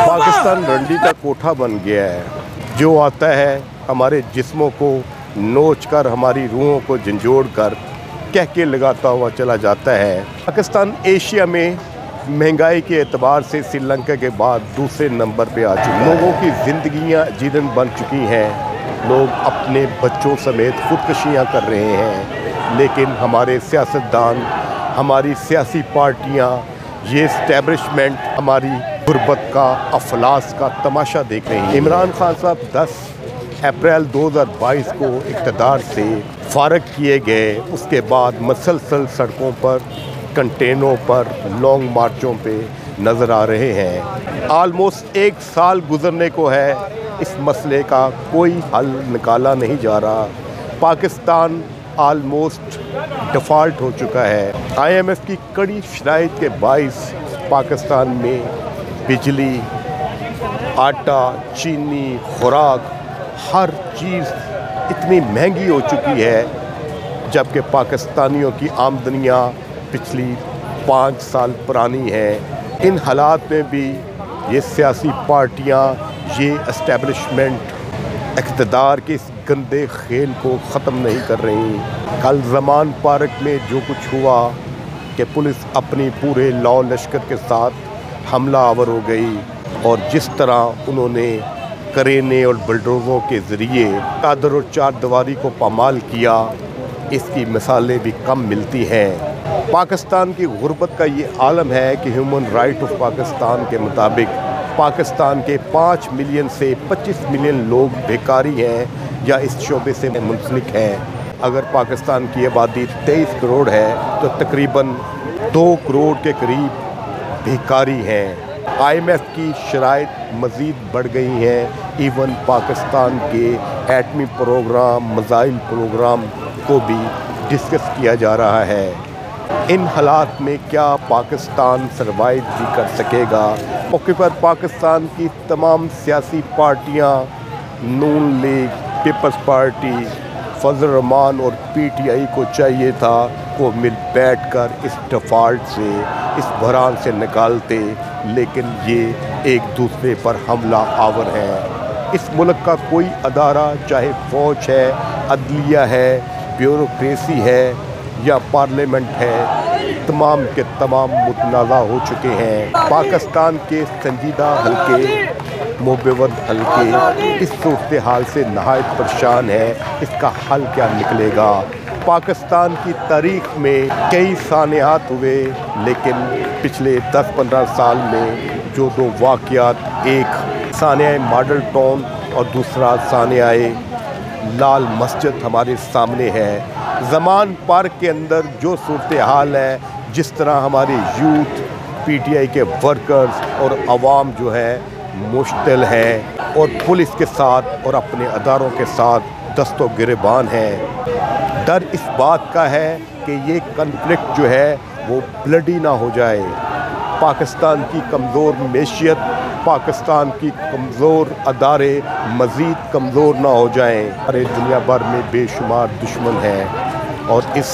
पाकिस्तान रंडी का कोठा बन गया है, जो आता है हमारे जिस्मों को नोच कर, हमारी रूहों को झंझोड़ कर कह के लगाता हुआ चला जाता है। पाकिस्तान एशिया में महंगाई के एतबार से श्रीलंका के बाद दूसरे नंबर पे आ चुका है। लोगों की ज़िंदगियाँ जीवन बन चुकी हैं, लोग अपने बच्चों समेत खुदकुशियाँ कर रहे हैं, लेकिन हमारे सियासतदान, हमारी सियासी पार्टियाँ, ये इस्टेब्लिशमेंट हमारी गुर्बत का, अफलास का तमाशा देख रही हैं। इमरान खान साहब 10 अप्रैल 2022 को इक़्तिदार से फारग किए गए, उसके बाद मसलसल सड़कों पर, कंटेनरों पर, लॉन्ग मार्चों पे नज़र आ रहे हैं। आलमोस्ट 1 साल गुजरने को है, इस मसले का कोई हल निकाला नहीं जा रहा। पाकिस्तान आलमोस्ट डिफ़ॉल्ट हो चुका है। IMF की कड़ी शराइत के बाइस पाकिस्तान में बिजली, आटा, चीनी, खुराक, हर चीज़ इतनी महंगी हो चुकी है, जबकि पाकिस्तानियों की आमदनियाँ पिछली 5 साल पुरानी हैं। इन हालात में भी ये सियासी पार्टियाँ, ये एस्टेब्लिशमेंट इक़्तिदार के इस गंदे खेल को ख़त्म नहीं कर रही। कल ज़मान पार्क में जो कुछ हुआ कि पुलिस अपनी पूरे लौ लश्कर के साथ हमला आवर हो गई, और जिस तरह उन्होंने करेने और बुलडोज़रों के ज़रिए चादर और चार दीवारी को पामाल किया, इसकी मिसालें भी कम मिलती हैं। पाकिस्तान की गुर्बत का ये आलम है कि ह्यूमन राइट ऑफ पाकिस्तान के मुताबिक पाकिस्तान के 5 मिलियन से 25 मिलियन लोग बेकारी हैं या इस शोबे से मुंसलिक हैं। अगर पाकिस्तान की आबादी 23 करोड़ है तो तकरीबन 2 करोड़ के करीब बेकारी हैं। IMF की शराइत मज़ीद बढ़ गई हैं। इवन पाकिस्तान के एटमी प्रोग्राम, मिसाइल प्रोग्राम को भी डिस्कस किया जा रहा है। इन हालात में क्या पाकिस्तान सर्वाइव भी कर सकेगा? मौके पर पाकिस्तान की तमाम सियासी पार्टियां, नून लीग, पीपल्स पार्टी, फजल रहमान और PTI को चाहिए था वो मिल बैठकर इस डिफ़ॉल्ट से, इस बहरान से निकालते, लेकिन ये एक दूसरे पर हमला आवर हैं। इस मुल्क का कोई अदारा, चाहे फ़ौज है, अदलिया है, ब्यूरोक्रेसी है या पार्लियामेंट है, तमाम के तमाम मुतनाज़ा हो चुके हैं। पाकिस्तान के संजीदा हल्के, मुबवद हल्के इस सूरत हाल से नहायत परेशान है। इसका हल क्या निकलेगा? पाकिस्तान की तारीख़ में कई सानियात हुए, लेकिन पिछले 10-15 साल में जो 2 वाक़यात, एक सानिया मॉडल टाउन और दूसरा सानिया लाल मस्जिद हमारे सामने है। ज़मान पार्क के अंदर जो सूरत हाल है, जिस तरह हमारे यूथ, PTI के वर्कर्स और अवाम जो है मुश्तिल है और पुलिस के साथ और अपने अदारों के साथ दस्तो गिरबान है। डर इस बात का है कि ये कन्फ्लिक्ट जो है वो ब्लडी ना हो जाए। पाकिस्तान की कमज़ोर मैशियत, पाकिस्तान की कमज़ोर अदारे मज़ीद कमज़ोर ना हो जाएं। अरे दुनिया भर में बेशुमार दुश्मन हैं और इस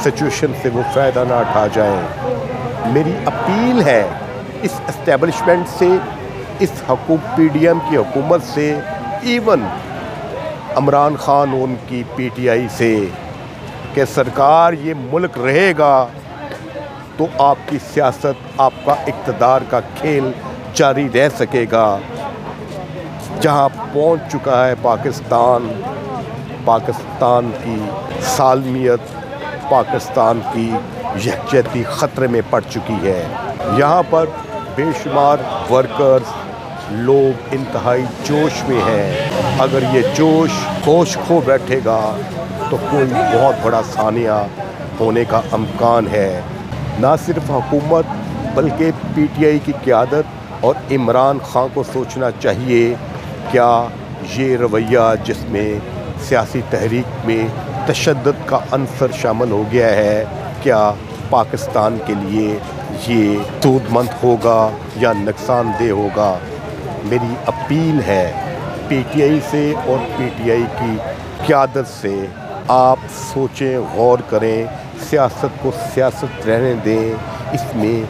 सिचुएशन से वो फ़ायदा ना उठा जाएं। मेरी अपील है इस एस्टेब्लिशमेंट से, इस PDM की हुकूमत से, इवन इमरान खान उनकी PTI से, कि सरकार ये मुल्क रहेगा तो आपकी सियासत, आपका इक़्तिदार का खेल जारी रह सकेगा। जहां पहुंच चुका है पाकिस्तान, पाकिस्तान की सालमियत, पाकिस्तान की यकजहती ख़तरे में पड़ चुकी है। यहाँ पर बेशुमार वर्कर्स, लोग इंतहाई जोश में हैं। अगर ये जोश होश खो बैठेगा तो कोई बहुत बड़ा सानिया होने का इम्कान है। ना सिर्फ हुकूमत बल्कि PTI की क़यादत और इमरान खान को सोचना चाहिए, क्या ये रवैया जिसमें सियासी तहरीक में तशद्दुद का अंसर शामिल हो गया है, क्या पाकिस्तान के लिए ये सूदमंद होगा या नुकसानदेह होगा? मेरी अपील है PTI से और PTI की क़यादत से, आप सोचें, गौर करें सियासत को सियासत रहने दें। इसमें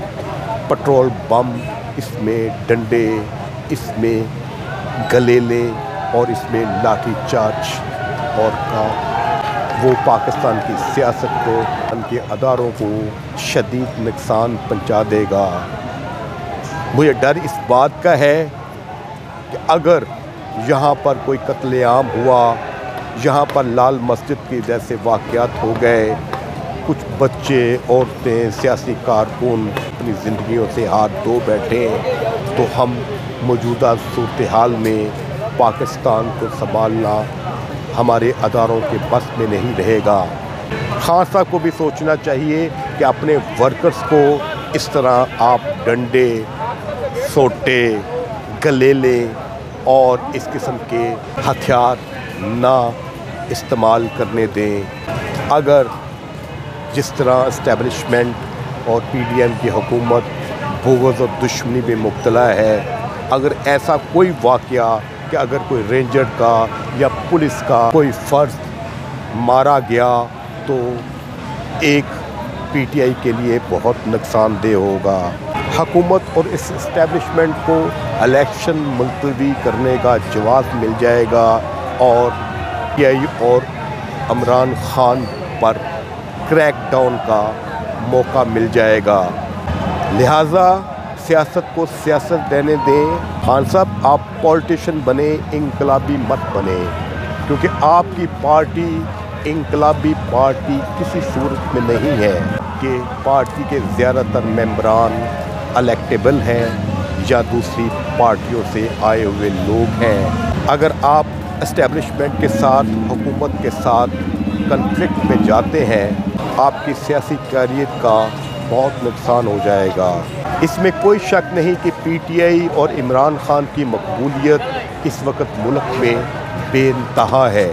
पेट्रोल बम, इसमें डंडे, इसमें गलेले और इसमें लाठी चार्ज और का वो पाकिस्तान की सियासत को, उनके अदारों को शदीद नुकसान पहुंचा देगा। मुझे डर इस बात का है कि अगर यहाँ पर कोई कत्लेआम हुआ, यहाँ पर लाल मस्जिद के जैसे वाक़यात हो गए, कुछ बच्चे, औरतें, सियासी कारकुन अपनी ज़िंदगियों से हाथ धो बैठे, तो हम मौजूदा सूरत हाल में पाकिस्तान को संभालना हमारे अदारों के बस में नहीं रहेगा। खान साहब को भी सोचना चाहिए कि अपने वर्कर्स को इस तरह आप डंडे, सोटे, गलेले और इस किस्म के हथियार ना इस्तेमाल करने दें। अगर जिस तरह इस्टेब्लिशमेंट और पीडीएम की हुकूमत बुग़्ज़ और दुश्मनी में मुब्तला है, अगर ऐसा कोई वाक़या कि अगर कोई रेंजर का या पुलिस का कोई फ़र्द मारा गया तो एक पीटीआई के लिए बहुत नुकसानदेह होगा। हुकूमत और इस इस्टेब्लिशमेंट को इलेक्शन मुलतवी करने का जवाब मिल जाएगा और पीटीआई और इमरान खान पर क्रैक डाउन का मौका मिल जाएगा। लिहाजा सियासत को सियासत रहने दें। खान साहब, आप पॉलिटिशियन बने, इनकलाबी मत बने, क्योंकि आपकी पार्टी इनकलाबी पार्टी किसी सूरत में नहीं है कि पार्टी के ज़्यादातर मेंबरान इलेक्टेबल हैं या दूसरी पार्टियों से आए हुए लोग हैं। अगर आप एस्टेब्लिशमेंट के साथ, हुकूमत के साथ कन्फ्लिक्ट में जाते हैं, आपकी सियासी कैरियर का बहुत नुकसान हो जाएगा। इसमें कोई शक नहीं कि पीटीआई और इमरान खान की मकबूलियत इस वक्त मुल्क में बेइंतहा है।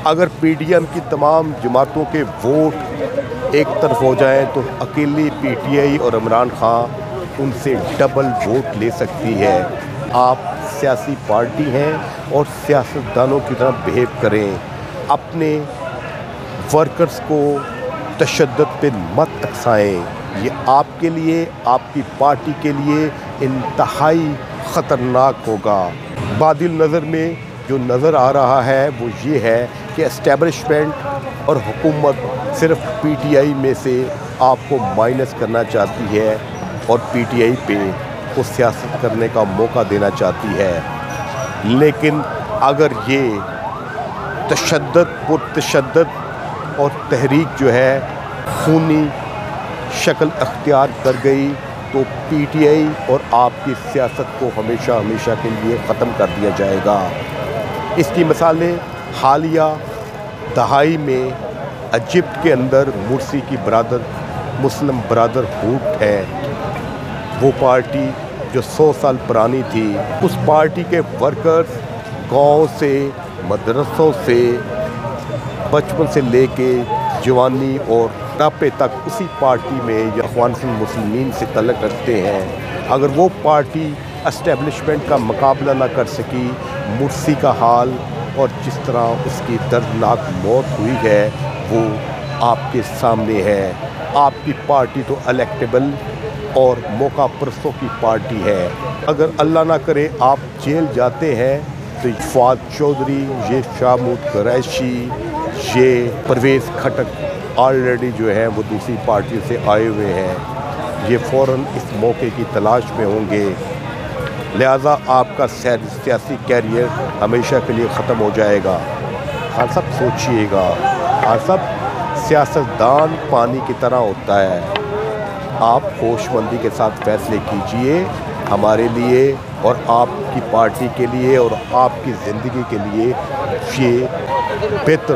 अगर पीडीएम की तमाम जमातों के वोट एक तरफ हो जाएं तो अकेली पीटीआई और इमरान खान उनसे डबल वोट ले सकती है। आप सियासी पार्टी हैं और सियासतदानों की तरह बिहेव करें। अपने वर्कर्स को तशद्दुद पे मत अक्साएँ। ये आपके लिए, आपकी पार्टी के लिए इंतहाई ख़तरनाक होगा। बादिल नज़र में जो नज़र आ रहा है वो ये है कि एस्टेब्लिशमेंट और हुकूमत सिर्फ पीटीआई में से आपको माइनस करना चाहती है और पीटीआई पे को सियासत करने का मौका देना चाहती है। लेकिन अगर ये तशद्दुद, पुरतशद्दुद और तहरीक जो है खूनी शक्ल अख्तियार कर गई तो पीटीआई और आपकी सियासत को हमेशा हमेशा के लिए ख़त्म कर दिया जाएगा। इसकी मिसालें हालिया दहाई में इजिप्ट के अंदर मुर्सी की मुस्लिम ब्रदरहुड है। वो पार्टी जो 100 साल पुरानी थी, उस पार्टी के वर्कर्स गांव से, मदरसों से, बचपन से लेके जवानी और बुढ़ापे तक उसी पार्टी में या इख्वान मुस्लिमीन से तल्लुक़ रखते हैं। अगर वो पार्टी एस्टेब्लिशमेंट का मुकाबला ना कर सकी, मुर्सी का हाल और जिस तरह उसकी दर्दनाक मौत हुई है वो आपके सामने है। आपकी पार्टी तो इलेक्टेबल और मौका परस्तों की पार्टी है। अगर अल्लाह ना करे आप जेल जाते हैं तो फवाद चौधरी, ये शाहमूद कुरैशी, ये परवेज़ खटक ऑलरेडी जो है वो दूसरी पार्टियों से आए हुए हैं। ये फ़ौरन इस मौके की तलाश में होंगे। लिहाजा आपका सियासी कैरियर हमेशा के लिए ख़त्म हो जाएगा। खान साहब सोचिएगा, खान साहब सियासतदान पानी की तरह होता है। आप होशमंदी के साथ फैसले कीजिए हमारे लिए और आपकी पार्टी के लिए और आपकी ज़िंदगी के लिए ये बेहतर।